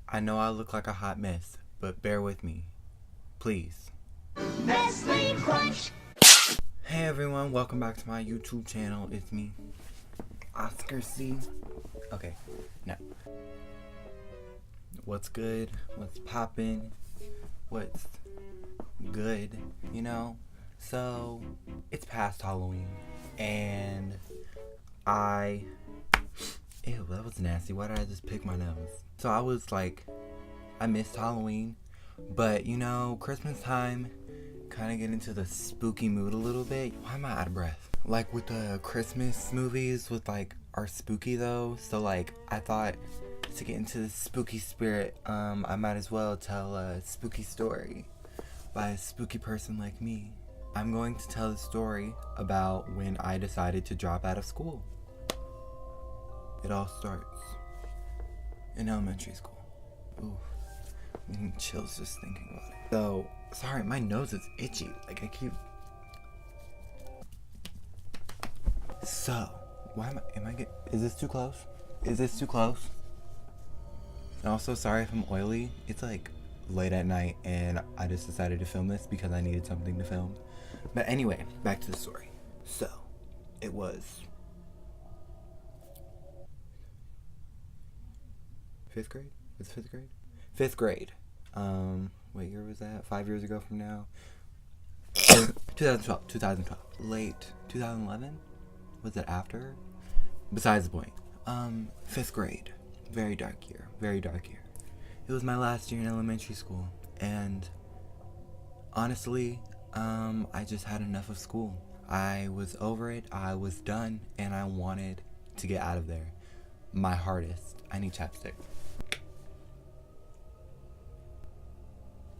I know I look like a hot mess, but bear with me, please. Nestle Crunch. Hey everyone, welcome back to my YouTube channel. It's me, Oscar C. Okay, now, what's good? What's poppin'? What's good? You know? So, it's past Halloween, and ew, that was nasty. Why did I just pick my nose? So I was like, I missed Halloween, but you know, Christmas time, kind of get into the spooky mood a little bit. Why am I out of breath? Like with the Christmas movies are spooky though. So like, I thought to get into the spooky spirit, I might as well tell a spooky story by a spooky person like me. I'm going to tell the story about when I decided to drop out of school. It all starts in elementary school. Ooh, I'm getting chills just thinking about it. So, sorry, my nose is itchy. Like, I keep... So, why is this too close? Is this too close? And also, sorry if I'm oily. It's like late at night and I just decided to film this because I needed something to film. But anyway, back to the story. So, it was... 5th grade? Was it 5th grade? 5th grade. What year was that? 5 years ago from now? 2012. Late 2011? Was it after? Besides the point. 5th grade. Very dark year. It was my last year in elementary school. And honestly, I just had enough of school. I was over it. I was done. And I wanted to get out of there. My hardest. I need chapstick.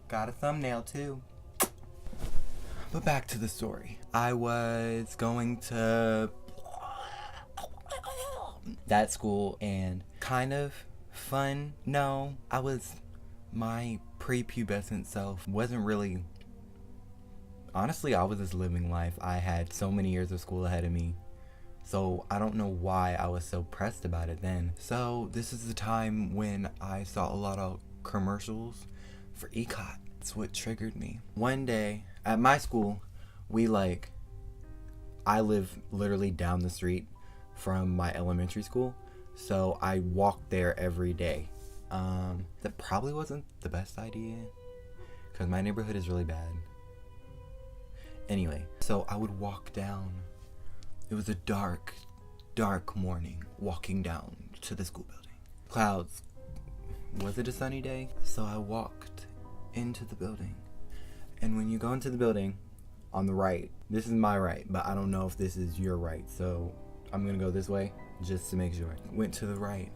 Got a thumbnail too. But back to the story. I was going to that school and kind of fun. No, my prepubescent self wasn't really, honestly, I was just living life. I had so many years of school ahead of me. So I don't know why I was so pressed about it then. So this is the time when I saw a lot of commercials for ECOT. That's what triggered me. One day at my school, I live literally down the street from my elementary school, so I walked there every day. That probably wasn't the best idea because my neighborhood is really bad. Anyway, so I would walk down. It was a dark morning walking down to the school building. Clouds. Was it a sunny day? So I walked into the building. And when you go into the building, on the right, this is my right, but I don't know if this is your right, so I'm gonna go this way just to make sure. Went to the right,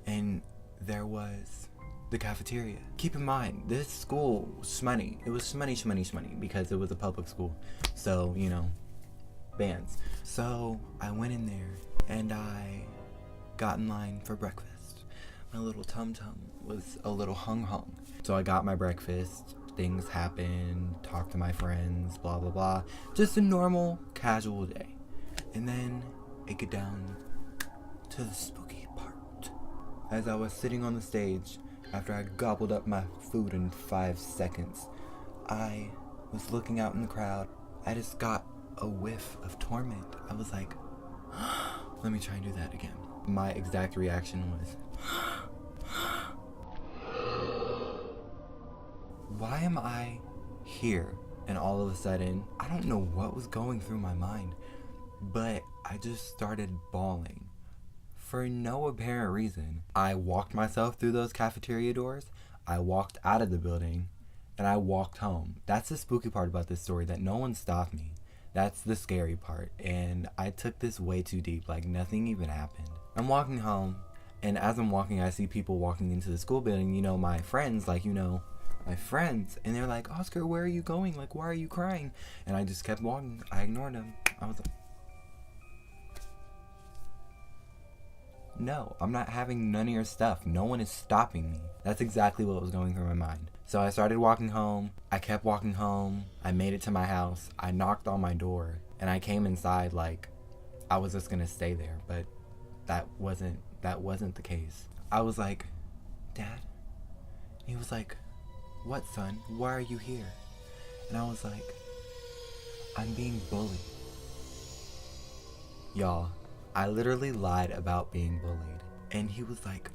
and there was the cafeteria. Keep in mind, this school was shmoney. It was shmoney because it was a public school. So, you know, bands. So I went in there and I got in line for breakfast. My little tum-tum was a little hung. So I got my breakfast, things happened, talked to my friends, blah blah blah. Just a normal, casual day. And then it got down to the spooky part. As I was sitting on the stage, after I gobbled up my food in 5 seconds, I was looking out in the crowd. I just got a whiff of torment. I was like, let me try and do that again. My exact reaction was, why am I here? And all of a sudden, I don't know what was going through my mind, but I just started bawling. For no apparent reason. I walked myself through those cafeteria doors, I walked out of the building, and I walked home. That's the spooky part about this story, that no one stopped me. That's the scary part, and I took this way too deep, like nothing even happened. I'm walking home, and as I'm walking, I see people walking into the school building, my friends, and they're like, Oscar, where are you going? Like, why are you crying? And I just kept walking. I ignored them. I was like, no, I'm not having none of your stuff. No one is stopping me. That's exactly what was going through my mind. So I started walking home. I kept walking home. I made it to my house. I knocked on my door and I came inside like I was just gonna stay there, but that wasn't the case. I was like, Dad, was like, what, son? Why are you here? And I was like, I'm being bullied. Y'all, I literally lied about being bullied. And he was like,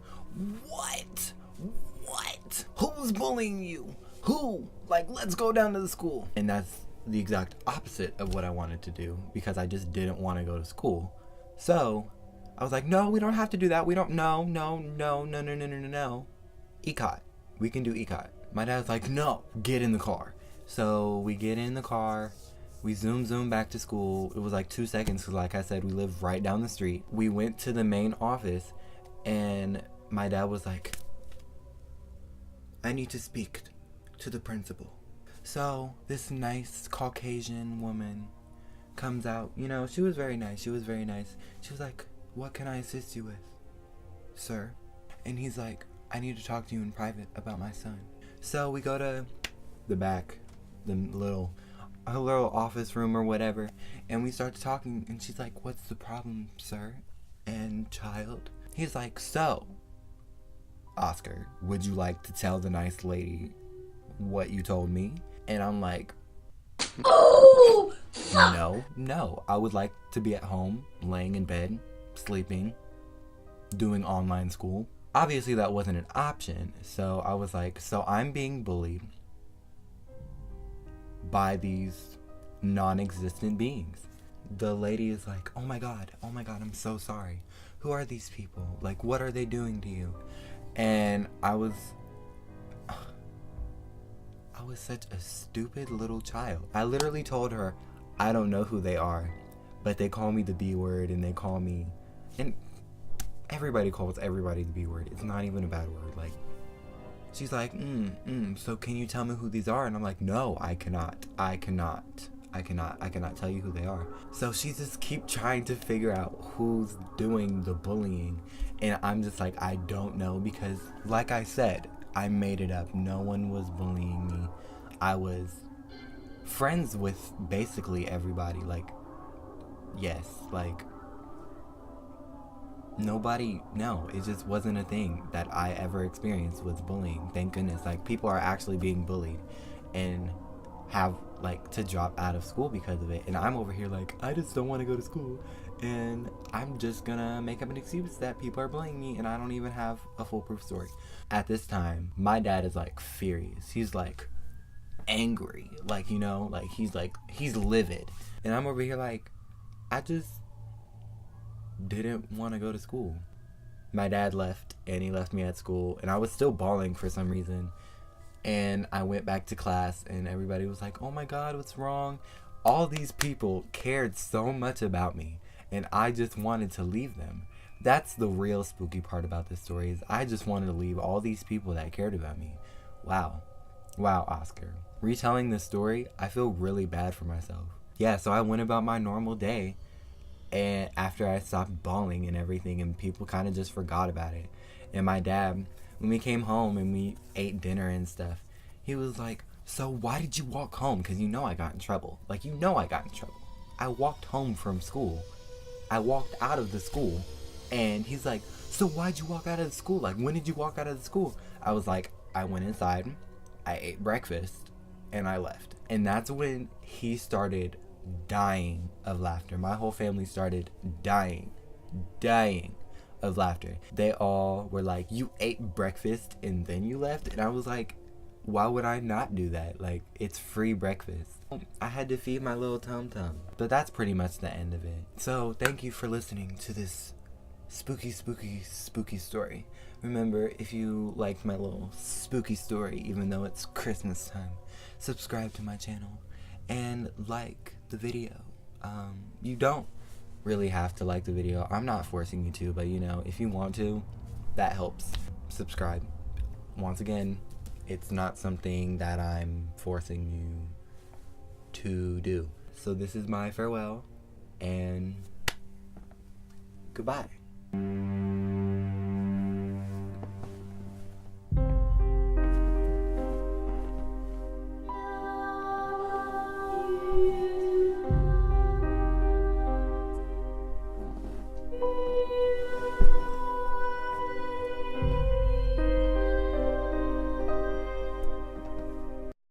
what? What? Who's bullying you? Who? Like, let's go down to the school. And that's the exact opposite of what I wanted to do, because I just didn't want to go to school. So I was like, no, we don't have to do that. We don't, no. ECOT. We can do ECOT. My dad's like, no, get in the car. So we get in the car. We zoom back to school. It was like 2 seconds because, like I said, we live right down the street. We went to the main office, and my dad was like, I need to speak to the principal. So this nice Caucasian woman comes out. You know, she was very nice. She was like, what can I assist you with, sir? And he's like, I need to talk to you in private about my son. So we go to the back, her little office room or whatever, and we start talking, and she's like, what's the problem, sir and child? He's like, so, Oscar, would you like to tell the nice lady what you told me? And I'm like, Oh! no, I would like to be at home, laying in bed, sleeping, doing online school. Obviously that wasn't an option, so I was like, so I'm being bullied by these non-existent beings. The lady is like, oh my god, I'm so sorry. Who are these people? Like, what are they doing to you? And I was such a stupid little child. I literally told her, I don't know who they are, but they call me the B word, and they call me, and everybody calls everybody the B word. It's not even a bad word. Like, she's like, so can you tell me who these are? And I'm like, no, I cannot tell you who they are. So she just keep trying to figure out who's doing the bullying. And I'm just like, I don't know, because like I said, I made it up. No one was bullying me. I was friends with basically everybody. Like, yes, like, nobody, no, it just wasn't a thing that I ever experienced was bullying. Thank goodness. Like, people are actually being bullied and have, like, to drop out of school because of it. And I'm over here like, I just don't want to go to school, and I'm just gonna make up an excuse that people are bullying me, and I don't even have a foolproof story. At this time, my dad is like furious. He's like angry, like, you know, like he's livid. And I'm over here like, I just didn't want to go to school. My dad left, and he left me at school, and I was still bawling for some reason. And I went back to class, and everybody was like, oh my god, what's wrong? All these people cared so much about me, and I just wanted to leave them. That's the real spooky part about this story, is I just wanted to leave all these people that cared about me. Wow, Oscar. Retelling this story, I feel really bad for myself. Yeah, so I went about my normal day, and after I stopped bawling and everything, and people kind of just forgot about it. And my dad, when we came home and we ate dinner and stuff, he was like, so why did you walk home? Because you know I got in trouble. Like, you know I got in trouble. I walked home from school. I walked out of the school. And he's like, so why'd you walk out of the school? Like, when did you walk out of the school? I was like, I went inside, I ate breakfast, and I left. And that's when he started dying of laughter. My whole family started dying of laughter. They all were like, you ate breakfast and then you left? And I was like, why would I not do that? Like, it's free breakfast. I had to feed my little tum-tum. But that's pretty much the end of it. So thank you for listening to this spooky story. Remember, if you liked my little spooky story, even though it's Christmas time, subscribe to my channel and like the video. You don't really have to like the video. I'm not forcing you to, but you know, if you want to, that helps. Subscribe. Once again, it's not something that I'm forcing you to do. So this is my farewell, and goodbye.